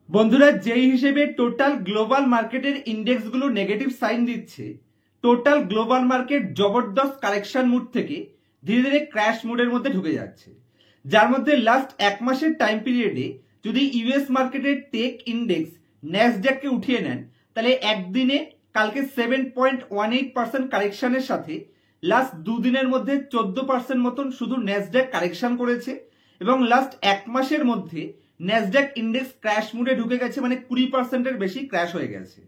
বন্ধুরা, যেই হিসেবে টোটাল গ্লোবাল মার্কেটের ইন্ডেক্সগুলো নেগেটিভ সাইন দিচ্ছে, টোটাল গ্লোবাল মার্কেট জবরদস্ত কারেকশন মুড থেকে ধীরে ধীরে ক্র্যাশ মুডের মধ্যে ঢুকে যাচ্ছে। যার মধ্যে লাস্ট এক মাসের টাইম পিরিয়ডে যদি ইউএস মার্কেটের টেক ইন্ডেক্স ন্যাসড্যাককে উঠিয়ে নেন, তাহলে একদিনে কালকে 7.18% কারেকশনের সাথে লাস্ট দুদিনের মধ্যে 14% মতন শুধু ন্যাসড্যাক কারেকশন করেছে এবং লাস্ট এক মাসের মধ্যে ন্যাসড্যাক ইন্ডেক্স ক্র্যাশ মুডে ঢুকে গেছে, মানে 20%-এর বেশি ক্র্যাশ হয়ে গেছে।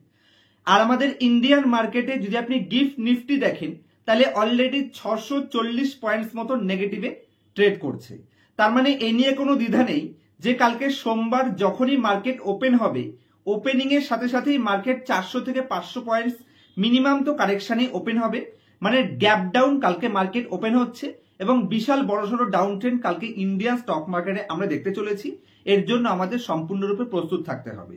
আর আমাদের ইন্ডিয়ান মার্কেটে যদি আপনি গিফট নিফটি দেখেন, তাহলে অলরেডি 640 পয়েন্টস মতো নেগেটিভে ট্রেড করছে। তার মানে এ নিয়ে কোনো দ্বিধা নেই যে কালকে সোমবার যখনই মার্কেট ওপেন হবে, ওপেনিং এর সাথে সাথেই মার্কেট 400 থেকে 500 পয়েন্টস মিনিমাম তো কারেকশনে ওপেন হবে। মানে গ্যাপ ডাউন কালকে মার্কেট ওপেন হচ্ছে এবং বিশাল বড়সড় ডাউন ট্রেন্ড কালকে ইন্ডিয়ান স্টক মার্কেটে আমরা দেখতে চলেছি। এর জন্য আমাদের সম্পূর্ণরূপে প্রস্তুত থাকতে হবে।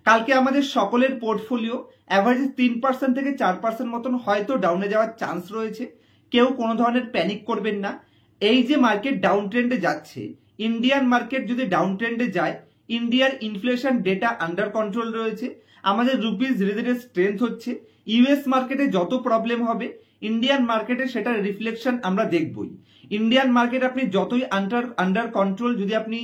কালকে আমাদের সকলের পোর্টফোলিও অ্যাভারেজ 3% থেকে 4% মতন হয়তো ডাউনে যাওয়ার চান্স রয়েছে। কেউ কোনো ধরনের প্যানিক করবেন না। এই যে মার্কেট ডাউন ট্রেন্ডে যাচ্ছে, ইন্ডিয়ান মার্কেট যদি ডাউন ট্রেন্ডে যায়, ইন্ডিয়ার ইনফ্লেশন ডেটা আন্ডার কন্ট্রোল রয়েছে, আমাদের রুপিস ধীরে ধীরে স্ট্রেংথ হচ্ছে। ইউএস মার্কেটে যত প্রবলেম হবে, ইন্ডিয়ান মার্কেটে সেটার রিফ্লেকশন আমরা দেখবই। ইন্ডিয়ান মার্কেট আপনি যতই আন্ডার কন্ট্রোল যদি আপনি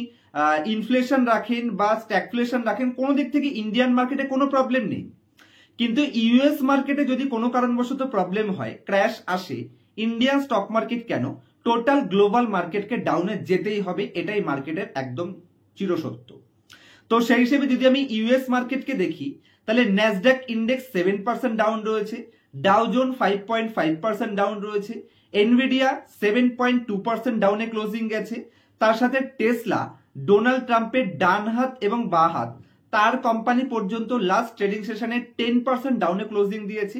ইনফ্লেশন রাখেন বা স্ট্যাগফ্লেশন রাখেন, কোনো দিক থেকে ইন্ডিয়ান মার্কেটে কোনো প্রবলেম নেই। কিন্তু ইউএস মার্কেটে যদি কোনো কারণবশত প্রবলেম হয়, ক্র্যাশ আসে, ইন্ডিয়ান স্টক মার্কেট কেন, টোটাল গ্লোবাল মার্কেটকে ডাউনে যেতেই হবে। এটাই মার্কেটের একদম চিরসত্য। তো সেই হিসেবে যদি আমি ইউএস মার্কেটকে দেখি, তাহলে ন্যাসডাক ইন্ডেক্স 7% ডাউন রয়েছে, ডাও জোন 5.5% ডাউন রয়েছে, এনভিডিয়া 7.2% ডাউনে ক্লোজিং গেছে। তার সাথে টেসলা, ডোনাল্ড ট্রাম্পের ডান হাত এবং বাঁ হাত, তার কোম্পানি পর্যন্ত লাস্ট ট্রেডিং সেশনে 10% ডাউনে ক্লোজিং দিয়েছে।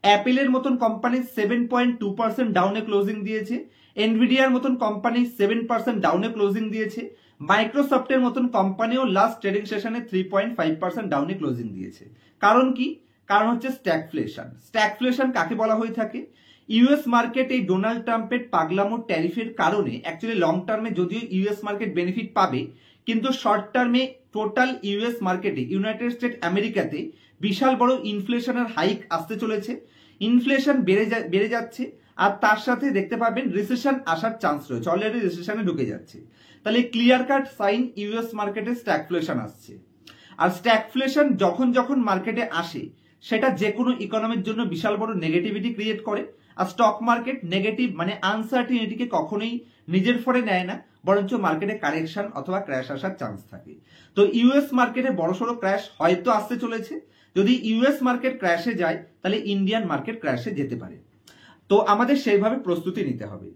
অ্যাপেলের মতন কোম্পানি 7.2% ডাউনে ক্লোজিং দিয়েছে। এনভিডিয়ার মতন কোম্পানি 7% ডাউনে ক্লোজিং দিয়েছে। মাইক্রোসফটের মতন কোম্পানিও লাস্ট ট্রেডিং সেশনে 3.5% ডাউনে ক্লোজিং দিয়েছে। কারণ কি? কারণ হচ্ছে স্ট্যাগফ্লেশন। স্ট্যাগফ্লেশন কাকে বলা হয়ে থাকে? ইউএস মার্কেট এই ডোনাল্ড ট্রাম্পের পাগলামো ট্যারিফের কারণে অ্যাকচুয়ালি লং টার্মে যদিও ইউএস মার্কেট বেনিফিট পাবে, কিন্তু শর্ট টার্মে টোটাল ইউএস মার্কেটে, ইউনাইটেড স্টেট আমেরিকাতে বিশাল বড় ইনফ্লেশনের হাইক আসতে চলেছে। ইনফ্লেশন বেড়ে যাচ্ছে, আর তার সাথে দেখতে পাবেন রিসেশন আসার চান্স রয়েছে, অলরেডি রিসেশনে ঢুকে যাচ্ছে। তাহলে ক্লিয়ার কাট সাইন ইউএস মার্কেটে স্ট্যাগফ্লেশন আসছে। আর স্ট্যাগফ্লেশন যখন যখন মার্কেটে আসে, সেটা যে কোনো ইকোনমির জন্য বিশাল বড় নেগেটিভিটি ক্রিয়েট করে। আর স্টক মার্কেট নেগেটিভ মানে আনসার্টিনিটিকে কখনোই নিজের ফরে নেয় না, বরঞ্চ মার্কেটে কারেকশন অথবা ক্র্যাশ আসার চান্স থাকে। তো ইউএস মার্কেটে বড়সড় ক্র্যাশ হয়তো আসতে চলেছে। যদি ইউএস মার্কেট ক্র্যাশে যায়, তাহলে ইন্ডিয়ান মার্কেট ক্র্যাশে যেতে পারে। তো আমাদের সেইভাবে প্রস্তুতি নিতে হবে।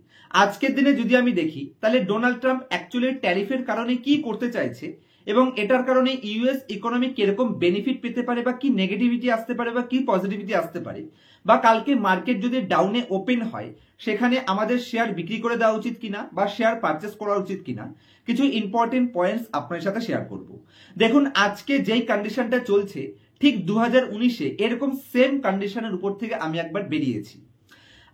আজকের দিনে যদি আমি দেখি, তাহলে ডোনাল্ড ট্রাম্প অ্যাকচুয়ালি ট্যারিফের কারণে কি করতে চাইছে এবং এটার কারণে ইউএস ইকোনমি কিরকম বেনিফিট পেতে পারে, বা কি নেগেটিভিটি আসতে পারে, বা কি পজিটিভিটি আসতে পারে, বা কালকে মার্কেট যদি ডাউনে ওপেন হয় সেখানে আমাদের শেয়ার বিক্রি করে দেওয়া উচিত কিনা বা শেয়ার পারচেস করা উচিত কিনা, কিছু ইম্পর্টেন্ট পয়েন্টস আপনার সাথে শেয়ার করব। দেখুন, আজকে যেই কন্ডিশনটা চলছে, ঠিক 2019-এ এরকম সেম কন্ডিশনের উপর থেকে আমি একবার বেরিয়েছি।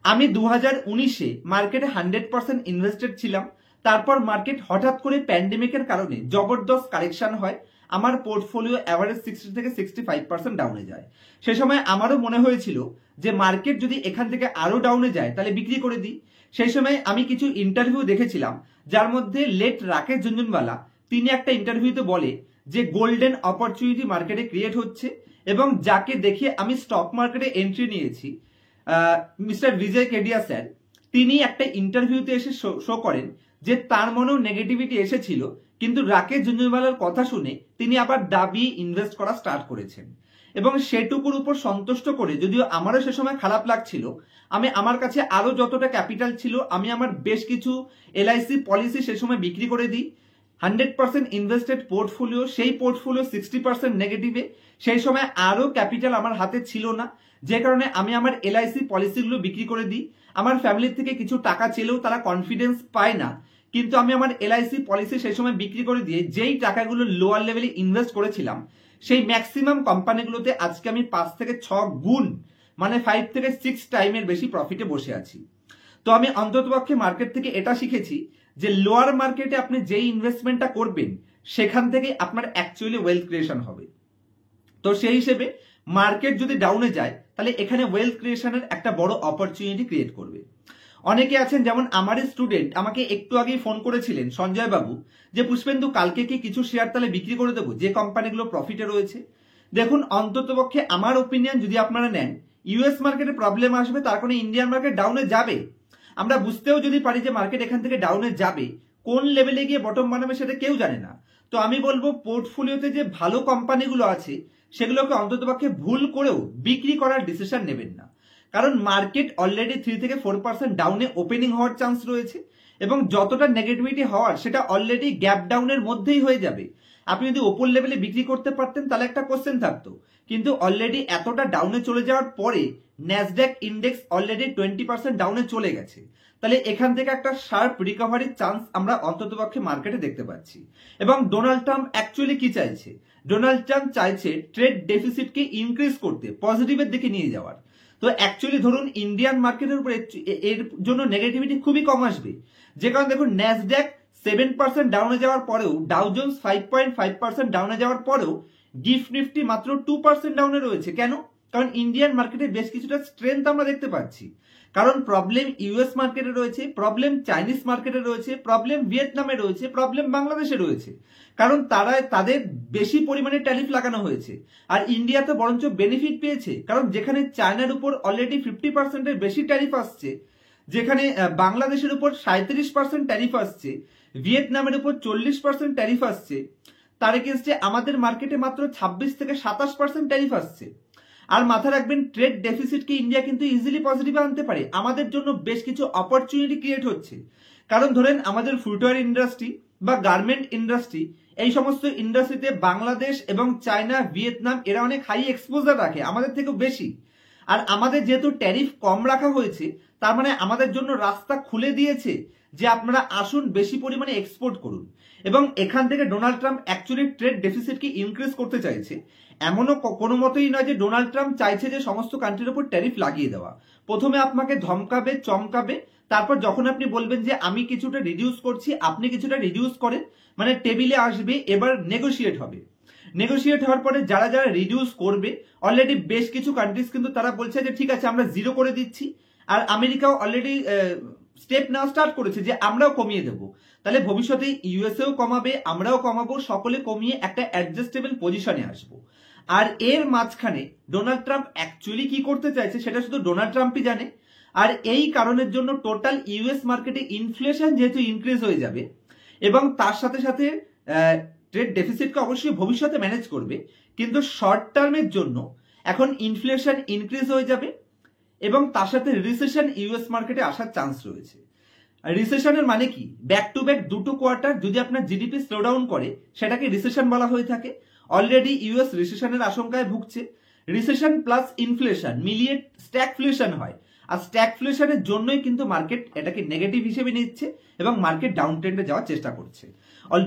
আমি 2019-এ মার্কেটে 100% ইনভেস্টেড ছিলাম। তারপর মার্কেট হঠাৎ করে প্যান্ডেমিকের কারণে জবরদস্ত কারেকশন হয়, আমার পোর্টফোলিও অ্যাভারেজ 60 থেকে 65% ডাউনে যায়। সে সময় আমারও মনে হয়েছিল যে মার্কেট যদি এখান থেকে আরো ডাউনে যায় তাহলে বিক্রি করে দিই। সেই সময় আমি কিছু ইন্টারভিউ দেখেছিলাম, যার মধ্যে লেট রাকেশ ঝুনঝুনওয়ালা, তিনি একটা ইন্টারভিউতে বলে যে গোল্ডেন অপরচুনিটি মার্কেটে ক্রিয়েট হচ্ছে, এবং যাকে দেখে আমি স্টক মার্কেটে এন্ট্রি নিয়েছি, মিস্টার বিজয় কেডিয়া স্যার, তিনি একটা ইন্টারভিউতে এসে শো করেন যে তার মনেও নেগেটিভিটি এসেছিল, কিন্তু রাকেশ ঝুনঝুনওয়ালার কথা শুনে তিনি আবার দাবি ইনভেস্ট করা স্টার্ট করেছেন। এবং সেটুকুর উপর সন্তুষ্ট করে, যদিও আমারও সে সময় খারাপ লাগছিল, আমি আমার কাছে আরো যতটা ক্যাপিটাল ছিল, আমি আমার বেশ কিছু এলআইসি পলিসি সে সময় বিক্রি করে দিই। 100% ইনভেস্টেড পোর্টফোলিও, সেই পোর্টফোলিও 60% নেগেটিভে। সেই সময় আরো ক্যাপিটাল আমার হাতে ছিল না, যে কারণে আমি আমার এলআইসি পলিসিগুলো বিক্রি করে দিই। আমার ফ্যামিলির থেকে কিছু টাকা চেলেও তারা কনফিডেন্স পায় না, কিন্তু আমি আমার এলআইসি পলিসি সেই সময় বিক্রি করে দিয়ে যেই টাকাগুলো লোয়ার লেভেলে ইনভেস্ট করেছিলাম, সেই ম্যাক্সিমাম কোম্পানিগুলোতে আজকে আমি 5 থেকে 6 গুণ, মানে 5 থেকে 6 টাইমের বেশি প্রফিটে বসে আছি। তো আমি অন্ততপক্ষে মার্কেট থেকে এটা শিখেছি যে লোয়ার মার্কেটে আপনি যেই ইনভেস্টমেন্টটা করবেন, সেখান থেকে আপনার অ্যাকচুয়ালি ওয়েলথ ক্রিয়েশন হবে। তো সেই হিসেবে মার্কেট যদি ডাউনে যায় তাহলে এখানে ওয়েলথ ক্রিয়েশনের একটা বড় অপরচুনিটি ক্রিয়েট করবে। অনেকে আছেন, যেমন আমারই স্টুডেন্ট আমাকে একটু আগেই ফোন করেছিলেন সঞ্জয় বাবু, যে পুষ্পেন্দু কালকে কি কিছু শেয়ার তাহলে বিক্রি করে দেবো যে কোম্পানিগুলো প্রফিটে রয়েছে। দেখুন, অন্ততপক্ষে আমার ওপিনিয়ন যদি আপনারা নেন, ইউএস মার্কেটে প্রবলেম আসবে, তার কারণে ইন্ডিয়ান মার্কেট ডাউনে যাবে। আমরা বুঝতেও যদি পারি যে মার্কেট এখান থেকে ডাউনে যাবে, কোন লেভেলে গিয়ে বটম বানাবে সেটা কেউ জানে না। তো আমি বলবো পোর্টফোলিওতে যে ভালো কোম্পানিগুলো আছে সেগুলোকে অন্ততপক্ষে ভুল করেও বিক্রি করার ডিসিশন নেবেন না, কারণ মার্কেট অলরেডি 3 থেকে 4% ডাউনে ওপেনিং হওয়ার চান্স রয়েছে এবং যতটা নেগেটিভিটি হওয়ার সেটা অলরেডি গ্যাপ ডাউনের মধ্যেই হয়ে যাবে। আপনি যদি ওপর লেভেলে বিক্রি করতে পারতেন তাহলে একটা কোশ্চেন থাকতো, কিন্তু অলরেডি এতটা ডাউনে চলে যাওয়ার পরে ন্যাসড্যাক ইন্ডেক্স অলরেডি 20% ডাউনে চলে গেছে, তাহলে এখান থেকে একটা শার্প রিকভারির চান্স আমরা অন্ততপক্ষে মার্কেটে দেখতে পাচ্ছি। এবং ডোনাল্ড ট্রাম্প অ্যাকচুয়ালি কি চাইছে? ডোনাল্ড ট্রাম্প চাইছে ট্রেড ডেফিসিটকে ইনক্রিজ করতে, পজিটিভের দিকে নিয়ে যাওয়ার। তো অ্যাকচুয়ালি ধরুন ইন্ডিয়ান মার্কেটের উপরে এর জন্য নেগেটিভিটি খুবই কম আসবে, যে কারণে দেখুন ন্যাসড্যাক 7% ডাউনে যাওয়ার পরেও, ডাউ জোন্স 5.5% ডাউনে যাওয়ার পরেও গিফট নিফটি মাত্র 2% ডাউনে রয়েছে। কেন? কারণ ইন্ডিয়ান মার্কেটে বেশ কিছুটা স্ট্রেংথ আমরা দেখতে পাচ্ছি। কারণ প্রবলেম ইউএস মার্কেটে রয়েছে, প্রবলেম চাইনিজ মার্কেটে রয়েছে, প্রবলেম ভিয়েতনামে রয়েছে, প্রবলেম বাংলাদেশে রয়েছে, কারণ তাদের বেশি পরিমাণে ট্যারিফ লাগানো হয়েছে। আর ইন্ডিয়াতে বরঞ্চ বেনিফিট পেয়েছে, কারণ যেখানে চায়নার উপর অলরেডি 50%-এর বেশি ট্যারিফ আসছে, যেখানে বাংলাদেশের উপর 37% ট্যারিফ আসছে, ভিয়েতনামের উপর 40% ট্যারিফ আসছে, তার এগেইনস্টে আমাদের মার্কেটে মাত্র 26 থেকে 27% ট্যারিফ আসছে। আর মাথা রাখবেন, ট্রেড ডেফিসিটকে ইন্ডিয়া কিন্তু ইজিলি পজিটিভে আনতে পারে। আমাদের জন্য বেশ কিছু অপরচুনিটি ক্রিয়েট হচ্ছে, কারণ ধরেন আমাদের ফুটওয়্যার ইন্ডাস্ট্রি বা গার্মেন্ট ইন্ডাস্ট্রি, এই সমস্ত ইন্ডাস্ট্রিতে বাংলাদেশ এবং চায়না, ভিয়েতনাম এরা অনেক হাই এক্সপোজার রাখে, আমাদের থেকেও বেশি। আর আমাদের যেহেতু ট্যারিফ কম রাখা হয়েছে, তার মানে আমাদের জন্য রাস্তা খুলে দিয়েছে যে আপনারা আসুন বেশি পরিমাণে এক্সপোর্ট করুন। এবং এখান থেকে ডোনাল্ড ট্রাম্প অ্যাকচুয়ালি ট্রেড ডেফিসিটকে ইনক্রিজ করতে চাইছে। এমনও কোনো মতেই নয় যে ডোনাল্ড ট্রাম্প চাইছে যে সমস্ত কান্ট্রির উপর ট্যারিফ লাগিয়ে দেওয়া। প্রথমে আপনাকে ধমকাবে, চমকাবে, তারপর যখন আপনি বলবেন যে আমি কিছুটা রিডিউস করছি, আপনি কিছুটা রিডিউস করেন, মানে টেবিলে আসবে, এবার নেগোশিয়েট হবে। নেগোশিয়েট হওয়ার পরে যারা যারা রিডিউস করবে, অলরেডি বেশ কিছু কান্ট্রিজ কিন্তু তারা বলছে যে ঠিক আছে আমরা 0 করে দিচ্ছি। আর আমেরিকাও অলরেডি স্টেপ নেওয়া স্টার্ট করেছে যে আমরাও কমিয়ে দেব। তাহলে ভবিষ্যতে ইউএসএও কমাবে, আমরাও কমাবো, সকলে কমিয়ে একটা অ্যাডজাস্টেবল পজিশনে আসবো। আর এর মাঝখানে ডোনাল্ড ট্রাম্প অ্যাকচুয়ালি কি করতে চাইছে সেটা শুধু ডোনাল্ড ট্রাম্পই জানে। আর এই কারণের জন্য টোটাল ইউএস মার্কেটে ইনফ্লেশন যেহেতু ইনক্রিজ হয়ে যাবে এবং তার সাথে সাথে ট্রেড ডেফিসিটকে অবশ্যই ভবিষ্যতে ম্যানেজ করবে, কিন্তু শর্ট টার্মের জন্য এখন ইনফ্লেশন ইনক্রিজ হয়ে যাবে এবং তার সাথে রিসেশন ইউএস মার্কেটে আসার চান্স রয়েছে। রিসেশনের মানে কি? ব্যাক টু ব্যাক দুটো কোয়ার্টার যদি আপনার জিডিপি স্লো ডাউন করে সেটাকে রিসেশন বলা হয়ে থাকে। অলরেডি ইউএস রিসেশনের আশঙ্কায় ভুগছে। রিসেশন প্লাস ইনফ্লেশন মিলিয়ে স্ট্যাগফ্লেশন হয়, আর স্ট্যাগফ্লেশনের জন্যই কিন্তু মার্কেট এটাকে নেগেটিভ হিসেবে নিচ্ছে এবং মার্কেট ডাউন ট্রেন্ডে যাওয়ার চেষ্টা করছে।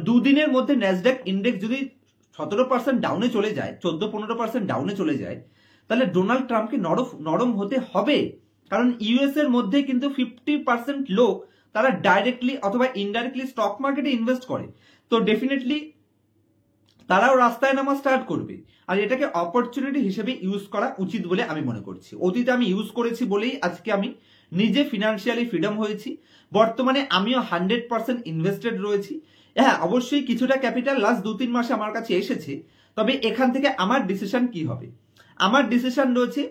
দুদিনের মধ্যে ন্যাসড্যাক ইন্ডেক্স যদি 17% ডাউনে চলে যায়, 14-15% ডাউনে চলে যায়, তাহলে ডোনাল্ড ট্রাম্পকে নরম হতে হবে। কারণ ইউএস এর মধ্যে কিন্তু 50% লোক তারা ডাইরেক্টলি অথবা ইনডাইরেক্টলি স্টক মার্কেটে ইনভেস্ট করে। তো ডেফিনেটলি তারাও রাস্তায় নামা স্টার্ট করবে। আর এটাকে অপরচুনিটি হিসেবে ইউজ করা উচিত বলে আমি মনে করছি। অতীতে আমি ইউজ করেছি বলেই আজকে আমি নিজে ফিনান্সিয়ালি ফ্রিডম হয়েছি। বর্তমানে আমিও 100% ইনভেস্টেড রয়েছি। হ্যাঁ, অবশ্যই কিছুটা ক্যাপিটাল লাস্ট 2-3 মাসে আমার কাছে এসেছে। তবে এখান থেকে আমার ডিসিশন কি হবে? আমার ডিসিশন রয়েছে,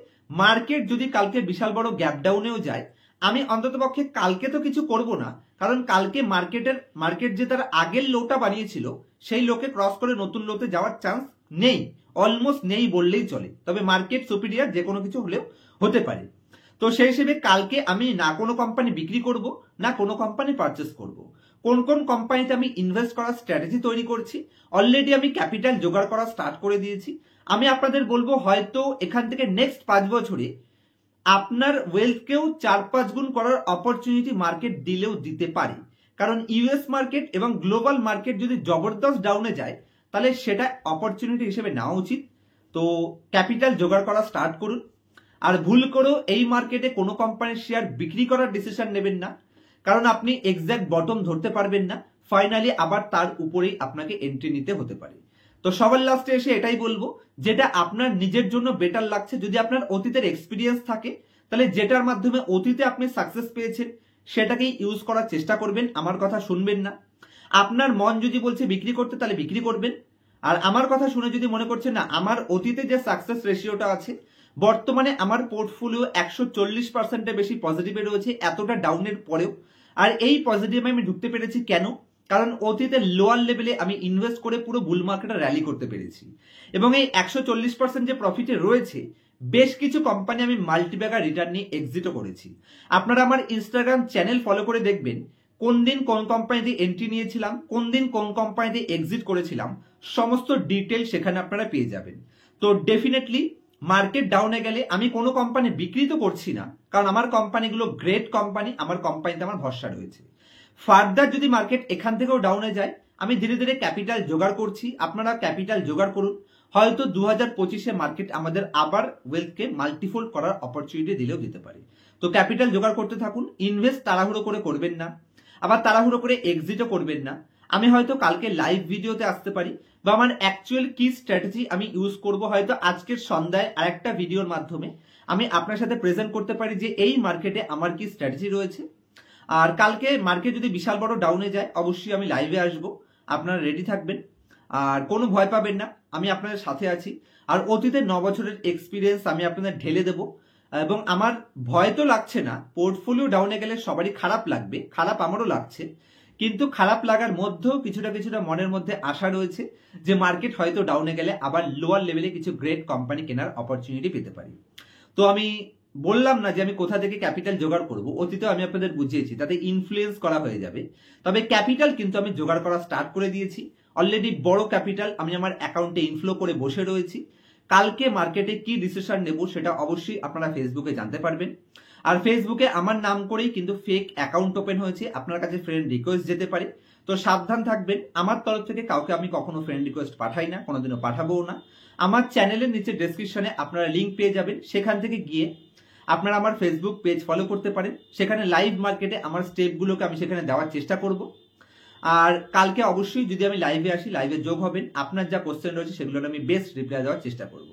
মার্কেট যদি কালকে বিশাল বড় গ্যাপ ডাউনেও যায়, আমি অন্ততপক্ষে কালকে তো কিছু করব না, কারণ কালকে মার্কেট যে তার আগের লোটা বানিয়েছিল সেই লোকে ক্রস করে নতুন লোতে যাওয়ার চান্স নেই, অলমোস্ট নেই বললেই চলে। তবে মার্কেট সুপিরিয়ার যে কোনো কিছু হলেও হতে পারে। তো সেই হিসেবে কালকে আমি না কোনো কোম্পানি বিক্রি করব, না কোনো কোম্পানি পারচেস করব। কোন কোন কোম্পানিতে আমি ইনভেস্ট করার স্ট্র্যাটেজি তৈরি করছি, অলরেডি আমি ক্যাপিটাল জোগাড় করা স্টার্ট করে দিয়েছি। আমি আপনাদের বলবো, হয়তো এখান থেকে নেক্সট 5 বছরে আপনার ওয়েলথকেও 4-5 গুণ করার অপরচুনিটি মার্কেট দিলেও দিতে পারে। কারণ ইউএস মার্কেট এবং গ্লোবাল মার্কেট যদি জবরদস্ত ডাউনে যায়, তাহলে সেটা অপরচুনিটি হিসেবে নেওয়া উচিত। তো ক্যাপিটাল জোগাড় করা স্টার্ট করুন। আর ভুল করেও এই মার্কেটে কোনো কোম্পানির শেয়ার বিক্রি করার ডিসিশন নেবেন না, কারণ আপনি এক্সাক্ট বটম ধরতে পারবেন না। ফাইনালি আবার তার উপরেই আপনাকে এন্ট্রি নিতে হতে পারে। তো সবার লাস্টে এসে এটাই বলবো, যেটা আপনার নিজের জন্য বেটার লাগছে, যদি আপনার অতীতের এক্সপিরিয়েন্স থাকে তাহলে যেটার মাধ্যমে অতীতে আপনি সাকসেস পেয়েছেন সেটাকেই ইউজ করার চেষ্টা করবেন, আমার কথা শুনবেন না। আপনার মন যদি বলছে বিক্রি করতে তাহলে বিক্রি করবেন। আর আমার কথা শুনে যদি মনে করছেন না আমার অতীতে যে সাকসেস রেশিওটা আছে, বর্তমানে আমার পোর্টফোলিও 140%-এর বেশি পজিটিভে রয়েছে এতটা ডাউনের পরেও, আর এই পজিটিভে আমি ঢুকতে পেরেছি কেন? কারণ অতীতে লোয়ার লেভেলে আমি ইনভেস্ট করে পুরো বুল মার্কেটে র্যালি করতে পেরেছি, এবং এই 140% যে প্রফিটে রয়েছে বেশ কিছু কোম্পানি আমি মাল্টিব্যাগার রিটার্ন নিয়ে এক্সিটও করেছি। আপনারা আমার ইনস্টাগ্রাম চ্যানেল ফলো করে দেখবেন কোন দিন কোন কোম্পানিতে এন্ট্রি নিয়েছিলাম, কোন দিন কোন কোম্পানিতে এক্সিট করেছিলাম, সমস্ত ডিটেল সেখানে আপনারা পেয়ে যাবেন। তো ডেফিনেটলি মার্কেট ডাউনে গেলে আমি কোনো কোম্পানি বিক্রি তো করছি না, কারণ আমার কোম্পানিগুলো গ্রেট কোম্পানি, আমার কোম্পানিতে আমার ভরসা রয়েছে। ফার্দার যদি মার্কেট এখান থেকেও ডাউনে যায় আমি ধীরে ধীরে ক্যাপিটাল জোগাড় করছি, আপনারা ক্যাপিটাল জোগাড় করুন। হয়তো 2025-এ মার্কেট আমাদের আবার ওয়েলথকে মাল্টিফোল্ড করার অপরচুনিটি দিলেও দিতে পারে। তো ক্যাপিটাল জোগাড় করতে থাকুন, ইনভেস্ট তাড়াহুড়ো করে করবেন না, আবার তাড়াহুড়ো করে এক্সিটও করবেন না। আমি হয়তো কালকে লাইভ ভিডিওতে আসতে পারি, বা আমার অ্যাকচুয়াল কি স্ট্র্যাটেজি আমি ইউজ করব হয়তো আজকের সন্ধ্যায় আরেকটা ভিডিওর মাধ্যমে আমি আপনার সাথে প্রেজেন্ট করতে পারি যে এই মার্কেটে আমার কি স্ট্র্যাটেজি রয়েছে। আর কালকে মার্কেট যদি বিশাল বড় ডাউনে যায় অবশ্যই আমি লাইভে আসব, আপনারা রেডি থাকবেন। আর কোনো ভয় পাবেন না, আমি আপনাদের সাথে আছি। আর অতীতের 9 বছরের এক্সপিরিয়েন্স আমি আপনাদের ঢেলে দেবো, এবং আমার ভয় তো লাগছে না। পোর্টফোলিও ডাউনে গেলে সবারই খারাপ লাগবে, খারাপ আমারও লাগছে, কিন্তু খারাপ লাগার মধ্যেও কিছুটা কিছুটা মনের মধ্যে আশা রয়েছে যে মার্কেট হয়তো ডাউনে গেলে আবার লোয়ার লেভেলে কিছু গ্রেট কোম্পানি কেনার অপরচুনিটি পেতে পারি। তো আমি বললাম না যে আমি কোথা থেকে ক্যাপিটাল জোগাড় করব, অতীতেও আমি আপনাদের বুঝিয়েছি, তাতে ইনফ্লুয়েন্স করা হয়ে যাবে। তবে ক্যাপিটাল কিন্তু আমি জোগাড় করা স্টার্ট করে দিয়েছি অলরেডি। বড় ক্যাপিটাল আমি আমার অ্যাকাউন্টে ইনফ্লো করে বসে রয়েছি। কালকে মার্কেটে কি ডিসিশন নেব সেটা অবশ্যই আপনারা ফেসবুকে জানতে পারবেন। আর ফেসবুকে আমার নাম করেই কিন্তু ফেক অ্যাকাউন্ট ওপেন হয়েছে, আপনার কাছে ফ্রেন্ড রিকোয়েস্ট যেতে পারে। তো সাবধান থাকবেন, আমার তরফ থেকে কাউকে আমি কখনো ফ্রেন্ড রিকোয়েস্ট পাঠাই না, কোনোদিনও পাঠাবোও না। আমার চ্যানেলের নিচে ডেসক্রিপশনে আপনারা লিঙ্ক পেয়ে যাবেন, সেখান থেকে গিয়ে আপনারা আমার ফেসবুক পেজ ফলো করতে পারেন। সেখানে লাইভ মার্কেটে আমার স্টেপগুলোকে আমি সেখানে দেওয়ার চেষ্টা করব। আর কালকে অবশ্যই যদি আমি লাইভে আসি, লাইভে যোগ হবেন, আপনার যা কোশ্চেন রয়েছে সেগুলোর আমি বেস্ট রিপ্লাই দেওয়ার চেষ্টা করব।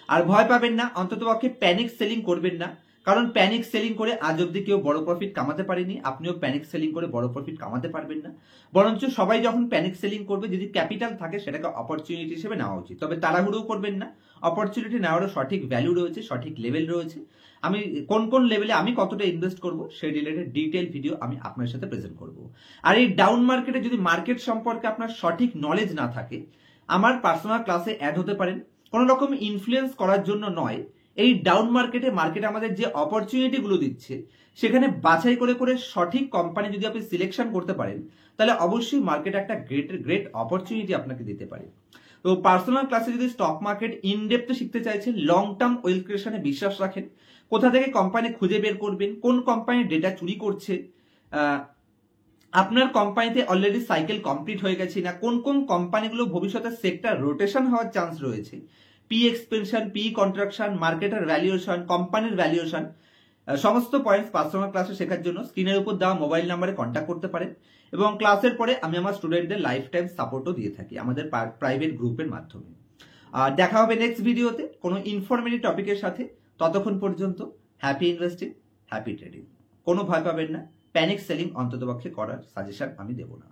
আর ভয় পাবেন না, অন্ততপক্ষে প্যানিক সেলিং করবেন না, কারণ প্যানিক সেলিং করে আজ অব্দি কেউ বড় প্রফিট কামাতে পারেনি, আপনিও প্যানিক সেলিং করে বড় প্রফিট কামাতে পারবেন না। বরঞ্চ সবাই যখন প্যানিক সেলিং করবে, যদি ক্যাপিটাল থাকে সেটাকে অপরচুনিটি হিসেবে নেওয়া উচিত। তবে তাড়াহুড়ো করবেন না, অপরচুনিটি নেওয়ারও সঠিক ভ্যালু রয়েছে, সঠিক লেভেল রয়েছে। আমি কোন কোন লেভেলে আমি কতটা ইনভেস্ট করব সেই রিলেটেড ডিটেল ভিডিও আমি আপনার সাথে প্রেজেন্ট করব। আর এই ডাউন মার্কেটে যদি মার্কেট সম্পর্কে আপনার সঠিক নলেজ না থাকে, আমার পার্সোনাল ক্লাসে অ্যাড হতে পারেন, কোন রকম ইনফ্লুয়েন্স করার জন্য নয়। এই ডাউন মার্কেটে মার্কেট আমাদের যে অপরচুনিটি গুলো দিচ্ছে সেখানে বাছাই করে করে সঠিক কোম্পানি যদি আপনি সিলেকশন করতে পারেন তাহলে অবশ্যই মার্কেট একটা গ্রেট অপরচুনিটি আপনাকে দিতে পারে। তো পার্সোনাল ক্লাসে যদি স্টক মার্কেট ইনডেপথে শিখতে চাইছেন, লং টার্ম ওয়েলথ ক্রিয়েশনে বিশ্বাস রাখেন, কোথা থেকে কোম্পানি খুঁজে বের করবেন, কোন কোম্পানির ডেটা চুরি করছে, আপনার কোম্পানিতে অলরেডি সাইকেল কমপ্লিট হয়ে গেছে না, কোন কোন কোম্পানিগুলো ভবিষ্যতে সেক্টর রোটেশন হওয়ার চান্স রয়েছে, পি এক্সপেনশন, পি কন্ট্রাকশন, মার্কেটের ভ্যালুয়েশন, কোম্পানির ভ্যালুয়েশন, সমস্ত পয়েন্টস পার্সোনাল ক্লাসে শেখার জন্য স্ক্রিনের উপর দেওয়া মোবাইল নাম্বারে কন্ট্যাক্ট করতে পারেন। এবং ক্লাসের পরে আমি আমার স্টুডেন্টদের লাইফ টাইম সাপোর্টও দিয়ে থাকি আমাদের প্রাইভেট গ্রুপের মাধ্যমে। আর দেখা হবে নেক্সট ভিডিওতে কোনো ইনফরমেটিভ টপিকের সাথে। ততক্ষণ পর্যন্ত হ্যাপি ইনভেস্টিং, হ্যাপি ট্রেডিং। কোনো ভয় পাবেন না, প্যানিক সেলিং অন্ততপক্ষে করার সাজেশন আমি দেব না।